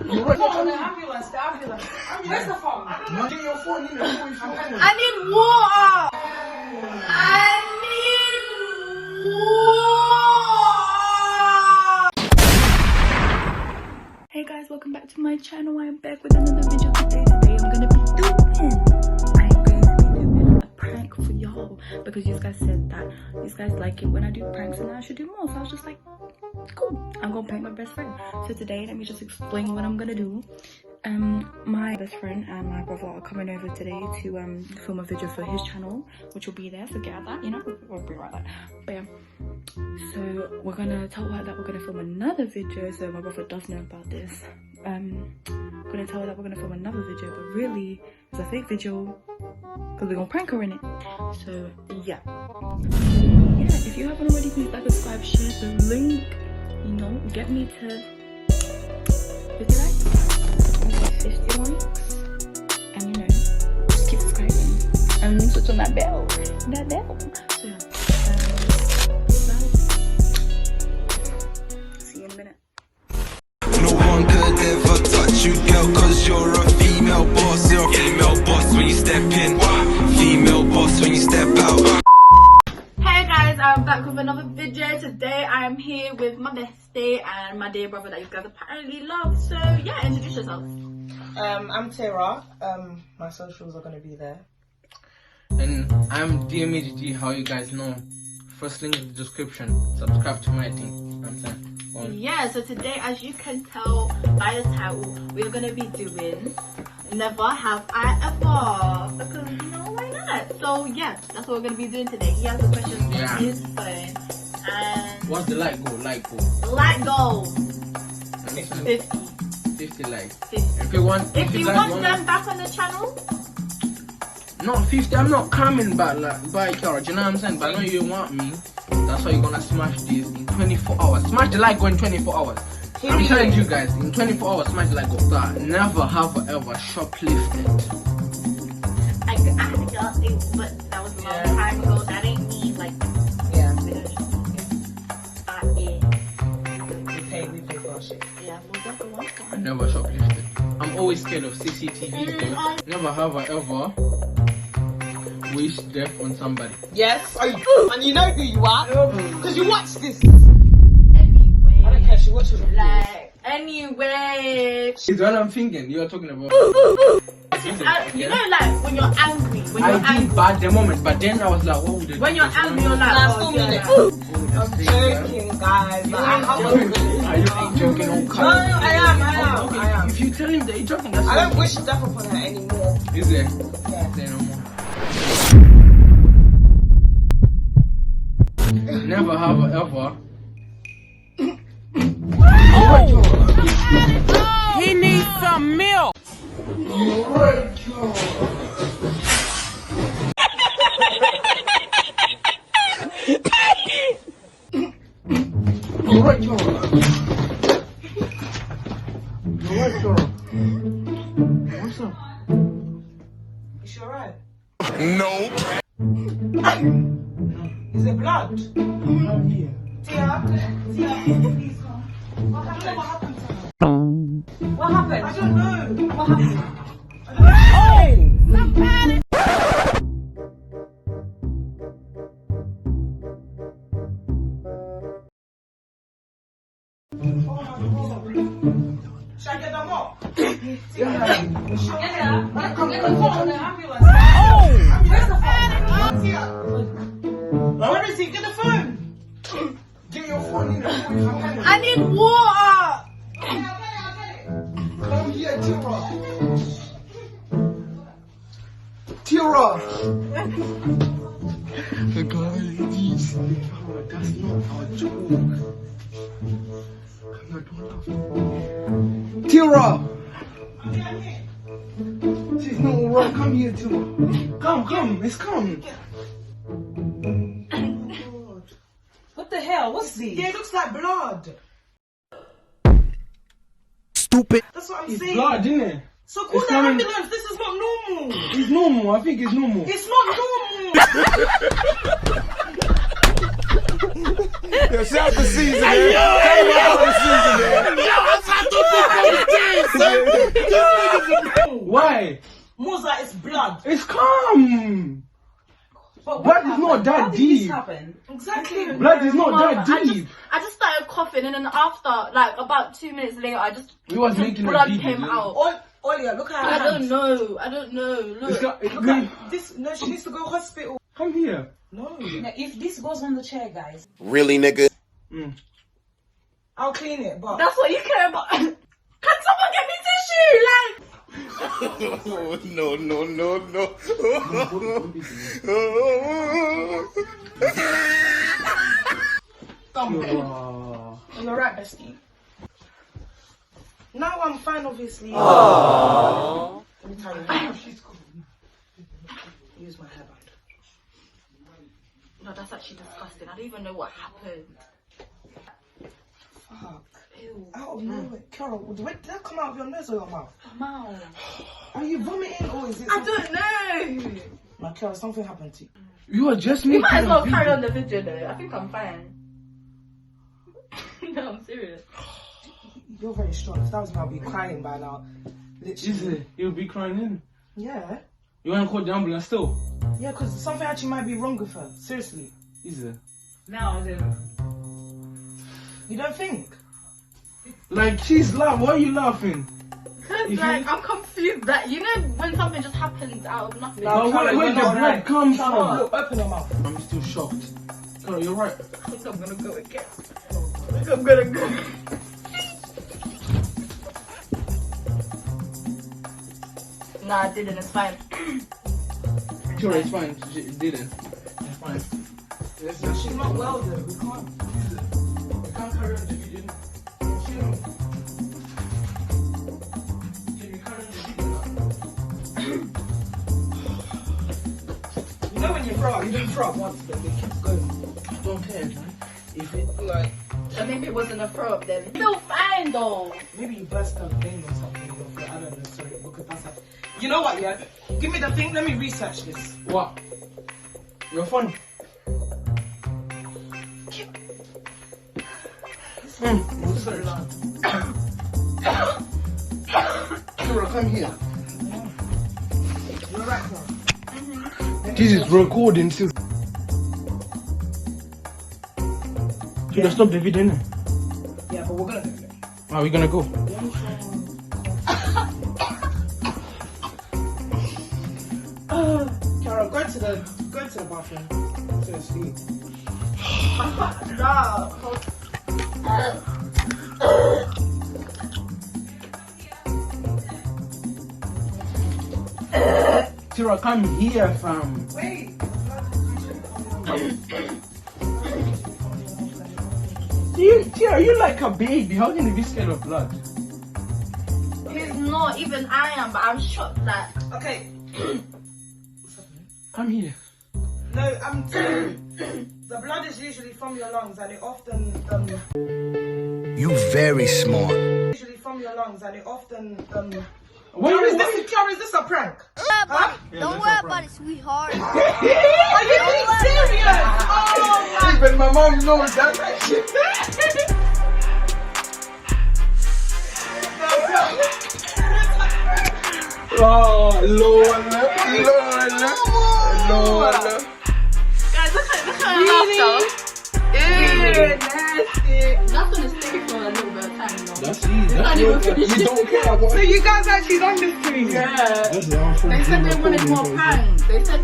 ambulance. Where's the phone? Get your phone in there. I need water. Hey guys, welcome back to my channel. I'm back with another video today. I'm gonna be doing a prank for y'all because you guys said that you guys like it when I do pranks and I should do more. So I was just like, cool, I'm gonna prank my best friend. So today, let me just explain what I'm gonna do. My best friend and my brother are coming over today to film a video for his channel, which will be there, so get that, you know, we'll bring right that. But yeah, so we're gonna tell her that we're gonna film another video, so my brother does know about this. We're gonna tell her that we're gonna film another video, but really it's a fake video because we're gonna prank her in it. So yeah, if you haven't already, please like, subscribe, share the link, you know, get me to 50 likes, 50 likes, and you know, just keep subscribing and switch on that bell. So yeah, see you in a minute. No one could ever touch you, girl, cause you're a female boss. You're a female boss when you step in, female boss when you step out. Hey guys, I'm back with another video. Today I am here with my bestie and my dear brother that you guys apparently love. So yeah, introduce yourself. I'm Tara. My socials are gonna be there. And I'm Média, how you guys know. First link in the description. Subscribe to my thing. I'm saying. Yeah, so today, as you can tell by the title, we're gonna be doing Never Have I Ever, because you know why not? So yeah, that's what we're gonna be doing today. He has the questions on his phone, and what's the like goal? Light goal 50 likes. 50. If you want them back on the channel, not 50. I'm not coming back like by Kiara. Do you know what I'm saying? But I know you want me. That's why you're gonna smash this in 24 hours. Smash the like goal in 24 hours. I'm telling you guys, in 24 hours, smash the like goal. That never have I ever shoplifted. I got it, but that was a long time ago. That ain't me, like, We pay for our shit. yeah, was that the one? I never shoplifted. I'm always scared of CCTV though. Never have I ever wished death on somebody. Yes, and you know who you are because you watch this. Anyway, I don't care. She watches it. Anyway. It's what I'm thinking. You're talking about. You know, like when you're angry. I did bad the moment, but then I was like, what would when you're angry, you're like, I'm joking, guys. Are you joking? No, I am. If you tell him that you're joking, that's I don't wish death upon her anymore. Is there? Yeah. Say no more. Never have I ever. He needs some milk. What's up? Is she alright? Nope. Is it blood? Yeah. Tia, please come. What happened to her? What happened? I don't know. What happened? Should I get them up? Yeah. Come get the phone on the ambulance. Where's the phone? Where is he? Get the phone. Get your phone in there. I need water. Come here, Tira. The guys, that's not our joke. Tira! She's not alright. Come here, Tira. Come. It's coming. What the hell? What's this? Yeah, it looks like blood. Stupid. That's what I'm It's saying. blood, isn't it? So call the ambulance. This is not normal. It's normal. I think it's normal. It's not normal. Shout the season, man. Shout the season, man. Why? Musa, it's blood. It's calm. But Blood is not that How did deep. this happen? Exactly. Blood is not that deep. I just started coughing, and then after, like, about 2 minutes later, I just You was making a blood deep, came didn't out. Olia, look at her I hands. don't know. Look. Look at this. No, she needs to go hospital. Come here. No. If this goes on the chair, guys, Really, nigga? I'll clean it. But That's what you care about. Can someone get me tissue? Like. No. you're right, bestie. Now I'm fine, obviously. Let me tell you. Use my hairband. No, that's actually disgusting. I don't even know what happened. Fuck. Ew. Out of nowhere. Carol, did that come out of your nose or your mouth? Mouth. Are you vomiting or is it? I don't know. No, Carol, something happened to you. You are just You making might as a well video. carry on the video though. I think I'm fine. No, I'm serious. You're very strong. If that was me, I'll be crying by now. Is Literally. it? You'll be crying in. Yeah. You want to call the ambulance still? Yeah, because something actually might be wrong with her. Seriously. Is it? Now I do. You don't think? Like, she's laughing. Why are you laughing? Cause like I'm confused that you know when something just happens out of nothing. But where the blood come Carol, from? look, open your mouth. I'm still shocked. Carol, you're right. I think I'm gonna go again. I think I'm gonna go. Nah, I didn't. It's fine. Sure, it's fine. She didn't. It's fine. She's not well though. We can't. We can't carry on the video. Can you carry on the video? You know when you throw up, you didn't throw up once, but it keeps going. I don't care, man. If it like, So maybe it wasn't a throw up then. Still fine though. Maybe you burst a vein or something. I don't know, sorry, because that's a... You know what, yeah? Give me the thing, let me research this. what? You're funny. So long. Kira, come here. You're right, girl. This is recording still. Should I stop the video now? Yeah, but we're gonna do it. Are we gonna go? Carol, go to the bathroom. To the sleep. Kira, come here, fam. Wait. Kira, you like a baby. How can you be scared of blood? He's not, even I am, but I'm shocked that. Okay. Come here. No, I'm telling you. The blood is usually from your lungs and it often You very smart. Why Carol, you is this a prank? Don't worry about it, sweetheart. Are you being serious? Oh my Even my mom knows that. Oh, Lord. Guys, look at her laughter. Ew, nasty. That's gonna stay for a little bit of time though. That's easy. That's even your finished. You don't care about So you guys actually done this to me? Yeah. That's the answer. They said they wanted more pranks. They said,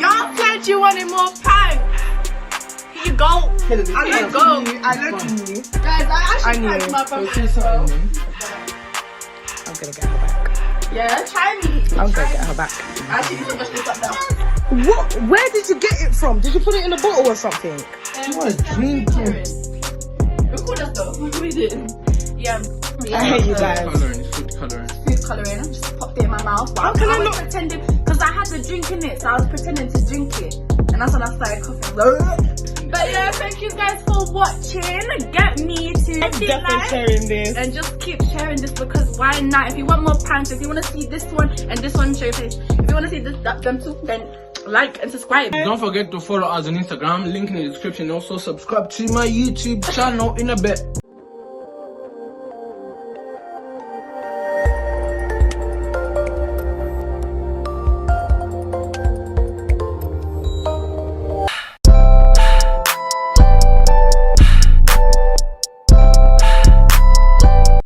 y'all said you wanted more pranks. Here you go. I Here you go. let you. Guys, I I actually knew. pranked my So friend. say something. I'm gonna get her back. Yeah, try me. I'm gonna get her back. I actually need to brush this up now. What? Where did you get it from? Did you put it in a bottle or something? What a dream. Record us though. What we did? Yeah. I hate you guys. Coloring, it's food coloring. Food colouring. I just popped it in my mouth. But How can I was not- pretending? Because I had the drink in it, so I was pretending to drink it. And that's when I started coughing. But yeah, thank you guys for watching. Get me to Definitely sharing this. and just keep sharing this because why not? If you want more pranks, if you want to see this one and this one, show your face. If you want to see this, them two, then like and subscribe. Don't forget to follow us on Instagram, link in the description. Also subscribe to my YouTube channel in a bit.